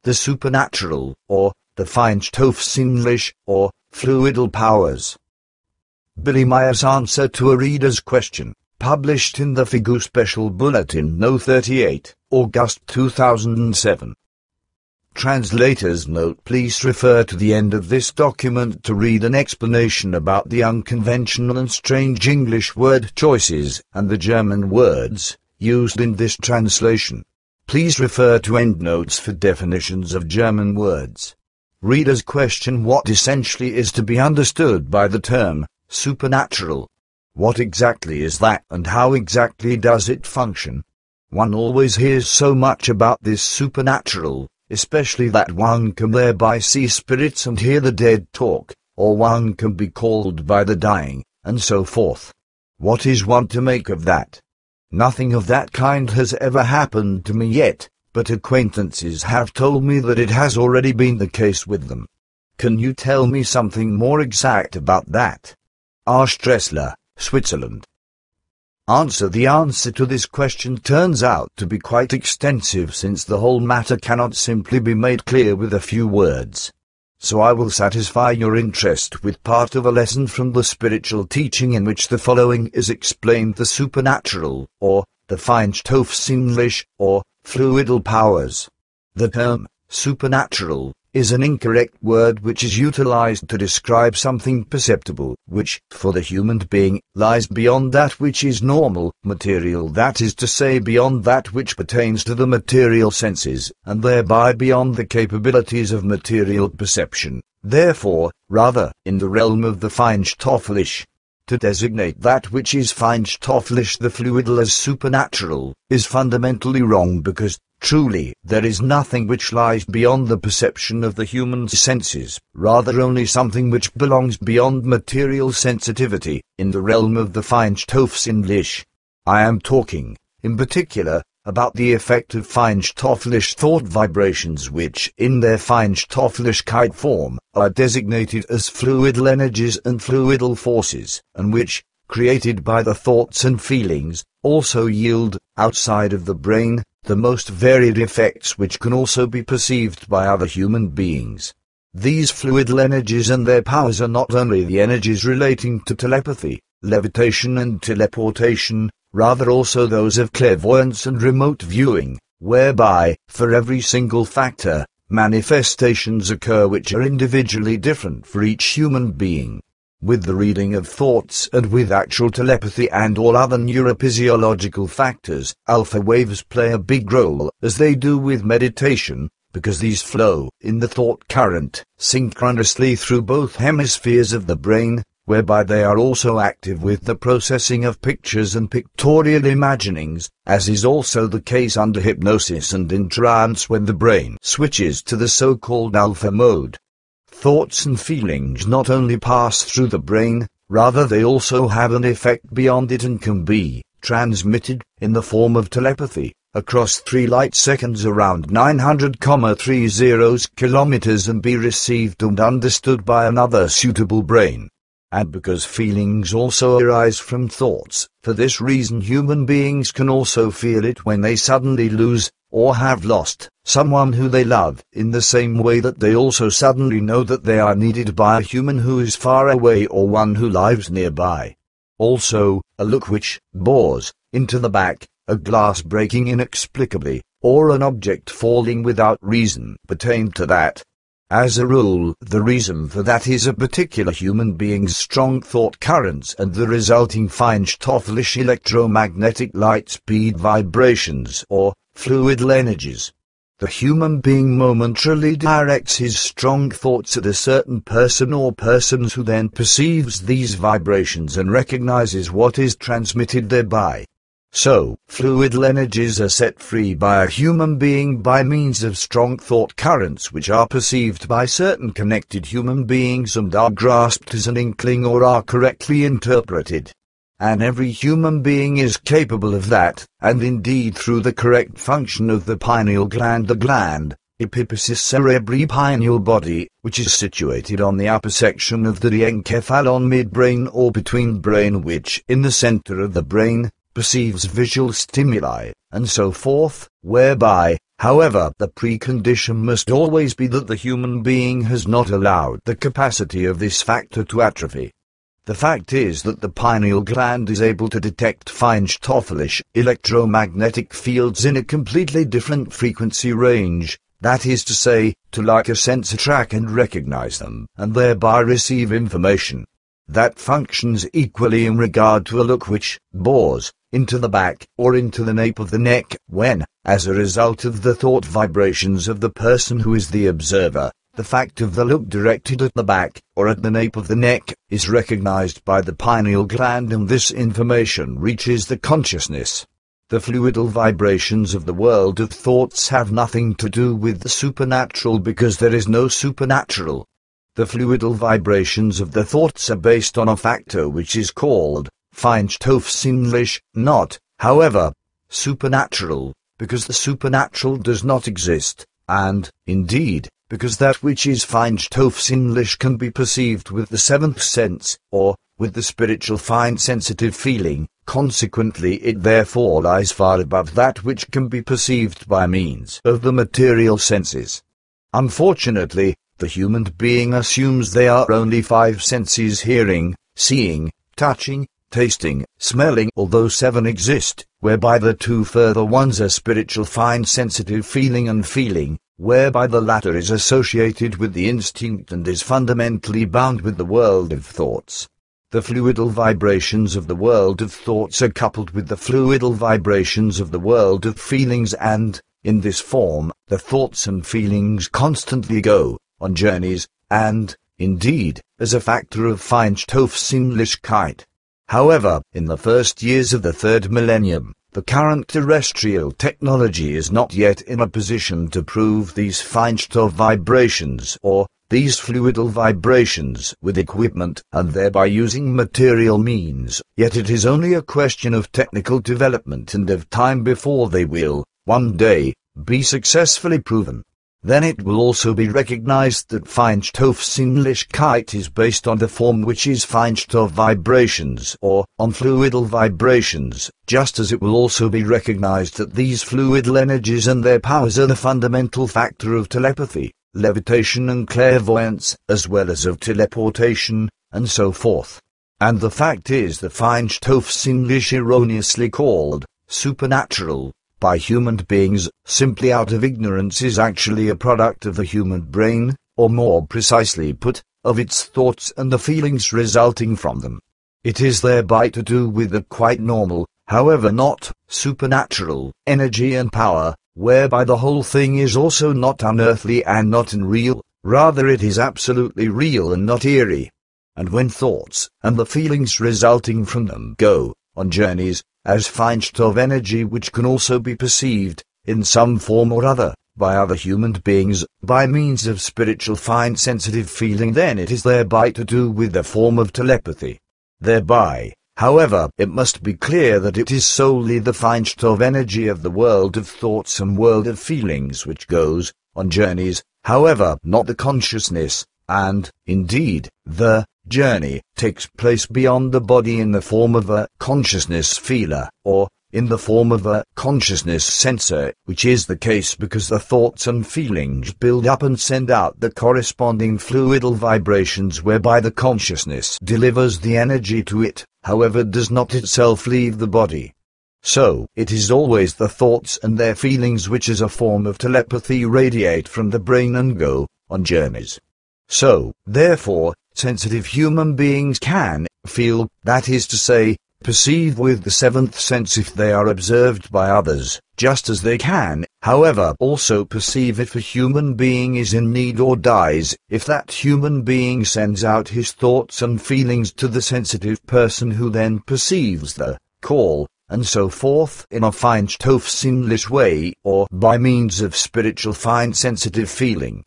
the supernatural, or the feinstoffsinnlich, or fluidal-powers. Billy Meyer's answer to a reader's question, published in the FIGU-Special-Bulletin No. 38, August 2007. Translator's note: please refer to the end of this document to read an explanation about the unconventional and strange English word choices and the German words used in this translation. Please refer to endnotes for definitions of German words. Reader's question: what essentially is to be understood by the term supernatural? What exactly is that, and how exactly does it function? One always hears so much about this supernatural, especially that one can thereby see spirits and hear the dead talk, or one can be called by the dying, and so forth. What is one to make of that? Nothing of that kind has ever happened to me yet, but acquaintances have told me that it has already been the case with them. Can you tell me something more exact about that? R. Stressler, Switzerland. Answer: the answer to this question turns out to be quite extensive, since the whole matter cannot simply be made clear with a few words. So I will satisfy your interest with part of a lesson from the spiritual teaching in which the following is explained: the supernatural, or the feinstoffsinnlich, or fluidal-powers. The term supernatural is an incorrect word which is utilized to describe something perceptible, which, for the human being, lies beyond that which is normal, material, that is to say, beyond that which pertains to the material senses, and thereby beyond the capabilities of material perception, therefore, rather, in the realm of the feinstofflich. To designate that which is feinstofflich, the fluidal, as supernatural, is fundamentally wrong, because, truly, there is nothing which lies beyond the perception of the human senses, rather only something which belongs beyond material sensitivity, in the realm of the feinstoffsinnlich. I am talking, in particular, about the effect of feinstofflich thought vibrations which, in their feinstofflichkeit form, are designated as fluidal energies and fluidal forces, and which, created by the thoughts and feelings, also yield, outside of the brain, the most varied effects which can also be perceived by other human beings. These fluidal energies and their powers are not only the energies relating to telepathy, levitation and teleportation, rather also those of clairvoyance and remote viewing, whereby, for every single factor, manifestations occur which are individually different for each human being. With the reading of thoughts and with actual telepathy and all other neurophysiological factors, alpha waves play a big role, as they do with meditation, because these flow, in the thought current, synchronously through both hemispheres of the brain, whereby they are also active with the processing of pictures and pictorial imaginings, as is also the case under hypnosis and in trance when the brain switches to the so-called alpha mode. Thoughts and feelings not only pass through the brain, rather they also have an effect beyond it and can be transmitted, in the form of telepathy, across 3 light seconds around 900,30 kilometers and be received and understood by another suitable brain. And because feelings also arise from thoughts, for this reason human beings can also feel it when they suddenly lose, or have lost, someone who they love, in the same way that they also suddenly know that they are needed by a human who is far away or one who lives nearby. Also, a look which bores into the back, a glass breaking inexplicably, or an object falling without reason pertain to that. As a rule, the reason for that is a particular human being's strong thought currents and the resulting feinstofflich electromagnetic light-speed vibrations, or fluidal energies. The human being momentarily directs his strong thoughts at a certain person or persons, who then perceives these vibrations and recognizes what is transmitted thereby. So, fluidal energies are set free by a human being by means of strong thought currents which are perceived by certain connected human beings and are grasped as an inkling or are correctly interpreted. And every human being is capable of that, and indeed through the correct function of the pineal gland, the gland, epiphysis cerebri pineal body, which is situated on the upper section of the diencephalon midbrain or between brain, which, in the center of the brain, perceives visual stimuli, and so forth, whereby, However, the precondition must always be that the human being has not allowed the capacity of this factor to atrophy. The fact is that the pineal gland is able to detect feinstofflich electromagnetic fields in a completely different frequency range, that is to say, to like a sensor track and recognize them, and thereby receive information. That functions equally in regard to a look which bores into the back or into the nape of the neck when, as a result of the thought vibrations of the person who is the observer, the fact of the look directed at the back or at the nape of the neck is recognized by the pineal gland, and this information reaches the consciousness. The fluidal vibrations of the world of thoughts have nothing to do with the supernatural because there is no supernatural. The fluidal vibrations of the thoughts are based on a factor which is called feinstoffsinnlich, not, however, supernatural, because the supernatural does not exist, and, indeed, because that which is feinstoffsinnlich can be perceived with the seventh sense, or with the spiritual fine sensitive feeling. Consequently it therefore lies far above that which can be perceived by means of the material senses. Unfortunately, the human being assumes there are only 5 senses: hearing, seeing, touching, tasting, smelling, although 7 exist, whereby the 2 further ones are spiritual fine sensitive feeling and feeling, whereby the latter is associated with the instinct and is fundamentally bound with the world of thoughts. The fluidal vibrations of the world of thoughts are coupled with the fluidal vibrations of the world of feelings, and, in this form, the thoughts and feelings constantly go on journeys, and, indeed, as a factor of feinstoffsinnlichkeit. However, in the first years of the 3rd millennium, the current terrestrial technology is not yet in a position to prove these feinstoff vibrations or these fluidal vibrations with equipment and thereby using material means, yet it is only a question of technical development and of time before they will, one day, be successfully proven. Then it will also be recognized that feinstoffsinnlichkeit is based on the form which is feinstoff vibrations or on fluidal vibrations, just as it will also be recognized that these fluidal energies and their powers are the fundamental factor of telepathy, levitation and clairvoyance, as well as of teleportation, and so forth. And the fact is that feinstoffsinnlich, erroneously called supernatural by human beings, simply out of ignorance, is actually a product of the human brain, or more precisely put, of its thoughts and the feelings resulting from them. It is thereby to do with the quite normal, however not supernatural, energy and power, whereby the whole thing is also not unearthly and not unreal, rather it is absolutely real and not eerie. And when thoughts and the feelings resulting from them go on journeys, as feinstoff energy which can also be perceived, in some form or other, by other human beings, by means of spiritual fine sensitive feeling, then it is thereby to do with the form of telepathy. Thereby, however, it must be clear that it is solely the feinstoff energy of the world of thoughts and world of feelings which goes on journeys, however, not the consciousness, and, indeed, the journey takes place beyond the body in the form of a consciousness feeler, or in the form of a consciousness sensor, which is the case because the thoughts and feelings build up and send out the corresponding fluidal vibrations whereby the consciousness delivers the energy to it, however does not itself leave the body. So, it is always the thoughts and their feelings which as a form of telepathy radiate from the brain and go on journeys. So, therefore, sensitive human beings can feel, that is to say, perceive with the 7th sense if they are observed by others, just as they can, however, also perceive if a human being is in need or dies, if that human being sends out his thoughts and feelings to the sensitive person who then perceives the call, and so forth in a feinstoffsinnlich way, or by means of spiritual fine sensitive feeling.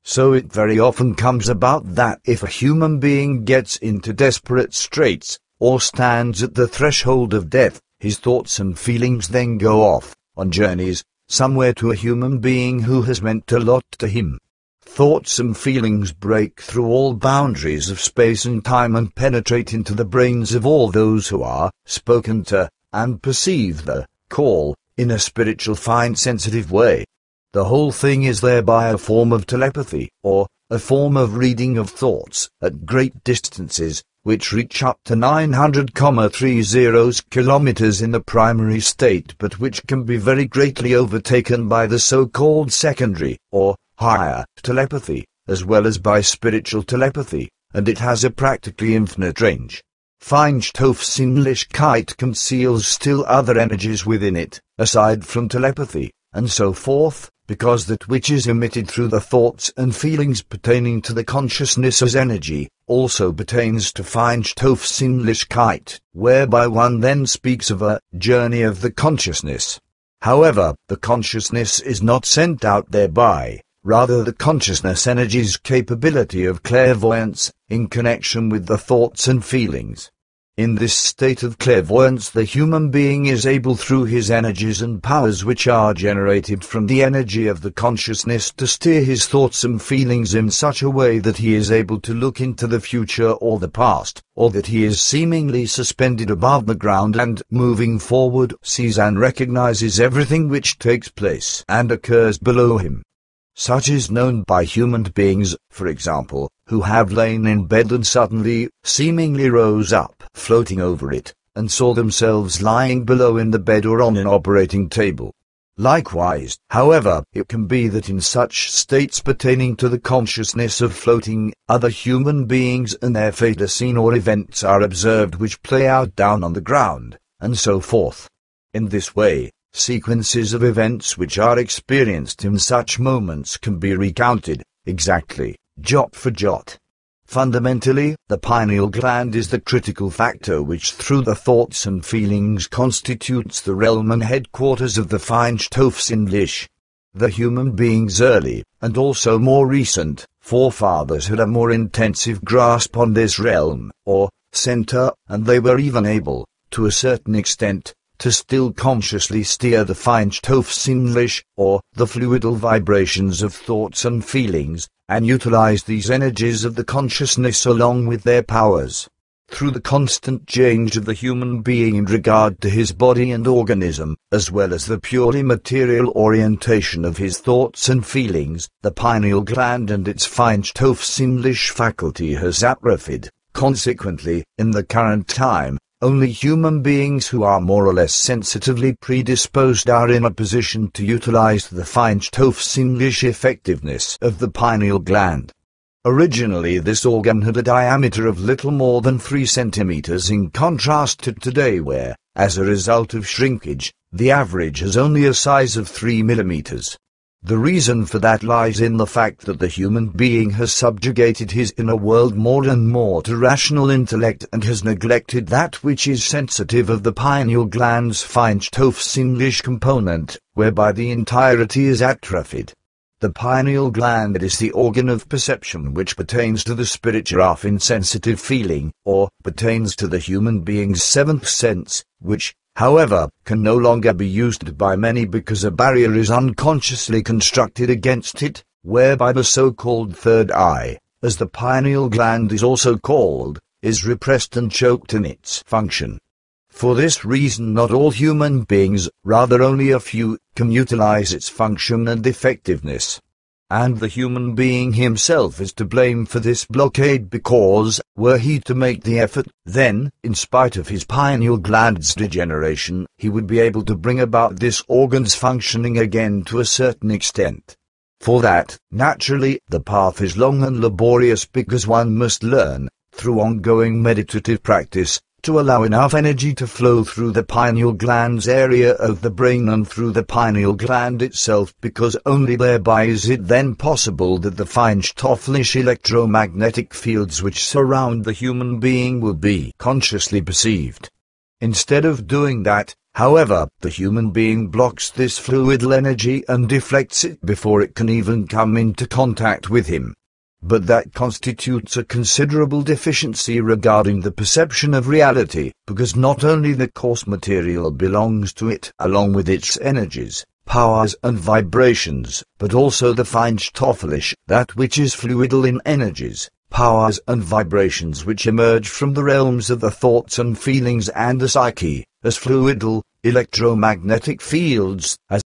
So it very often comes about that if a human being gets into desperate straits, or stands at the threshold of death, his thoughts and feelings then go off on journeys somewhere to a human being who has meant a lot to him. Thoughts and feelings break through all boundaries of space and time and penetrate into the brains of all those who are spoken to, and perceive the call in a spiritual fine sensitive way. The whole thing is thereby a form of telepathy, or a form of reading of thoughts at great distances, which reach up to 900,30 kilometers in the primary state, but which can be very greatly overtaken by the so-called secondary, or higher, telepathy, as well as by spiritual telepathy, and it has a practically infinite range. Feinstoffsinnlichkeit conceals still other energies within it, aside from telepathy, and so forth, because that which is emitted through the thoughts and feelings pertaining to the consciousness as energy, also pertains to Feinstoffsinnlichkeit, whereby one then speaks of a journey of the consciousness. However, the consciousness is not sent out thereby, rather the consciousness energy's capability of clairvoyance, in connection with the thoughts and feelings. In this state of clairvoyance the human being is able through his energies and powers which are generated from the energy of the consciousness to steer his thoughts and feelings in such a way that he is able to look into the future or the past, or that he is seemingly suspended above the ground and, moving forward, sees and recognizes everything which takes place and occurs below him. Such is known by human beings, for example, who have lain in bed and suddenly, seemingly rose up, floating over it, and saw themselves lying below in the bed or on an operating table. Likewise, however, it can be that in such states pertaining to the consciousness of floating, other human beings and their fate are seen or events are observed which play out down on the ground, and so forth. In this way, sequences of events which are experienced in such moments can be recounted, exactly, jot for jot. Fundamentally, the pineal gland is the critical factor which through the thoughts and feelings constitutes the realm and headquarters of the Feinstoffsinnlich. The human being's early, and also more recent, forefathers had a more intensive grasp on this realm, or center, and they were even able, to a certain extent, to still consciously steer the Feinstoffsinnlich, or the fluidal vibrations of thoughts and feelings, and utilize these energies of the consciousness along with their powers. Through the constant change of the human being in regard to his body and organism, as well as the purely material orientation of his thoughts and feelings, the pineal gland and its Feinstoffsinnlich faculty has atrophied. Consequently, in the current time, only human beings who are more or less sensitively predisposed are in a position to utilize the Feinstoffsinnlich effectiveness of the pineal gland. Originally this organ had a diameter of little more than 3 centimeters in contrast to today where, as a result of shrinkage, the average has only a size of 3 millimeters. The reason for that lies in the fact that the human being has subjugated his inner world more and more to rational intellect and has neglected that which is sensitive of the pineal gland's Feinstoffsinnlich component, whereby the entirety is atrophied. The pineal gland is the organ of perception which pertains to the spirit of insensitive feeling, or pertains to the human being's seventh sense, which, however, can no longer be used by many because a barrier is unconsciously constructed against it, whereby the so-called third eye, as the pineal gland is also called, is repressed and choked in its function. For this reason not all human beings, rather only a few, can utilize its function and effectiveness. And the human being himself is to blame for this blockade because, were he to make the effort, then, in spite of his pineal gland's degeneration, he would be able to bring about this organ's functioning again to a certain extent. For that, naturally, the path is long and laborious because one must learn, through ongoing meditative practice, to allow enough energy to flow through the pineal gland's area of the brain and through the pineal gland itself, because only thereby is it then possible that the feinstofflich electromagnetic fields which surround the human being will be consciously perceived. Instead of doing that, however, the human being blocks this fluidal energy and deflects it before it can even come into contact with him. But that constitutes a considerable deficiency regarding the perception of reality, because not only the coarse material belongs to it along with its energies, powers and vibrations, but also the feinstofflich, that which is fluidal in energies, powers and vibrations which emerge from the realms of the thoughts and feelings and the psyche, as fluidal, electromagnetic fields, as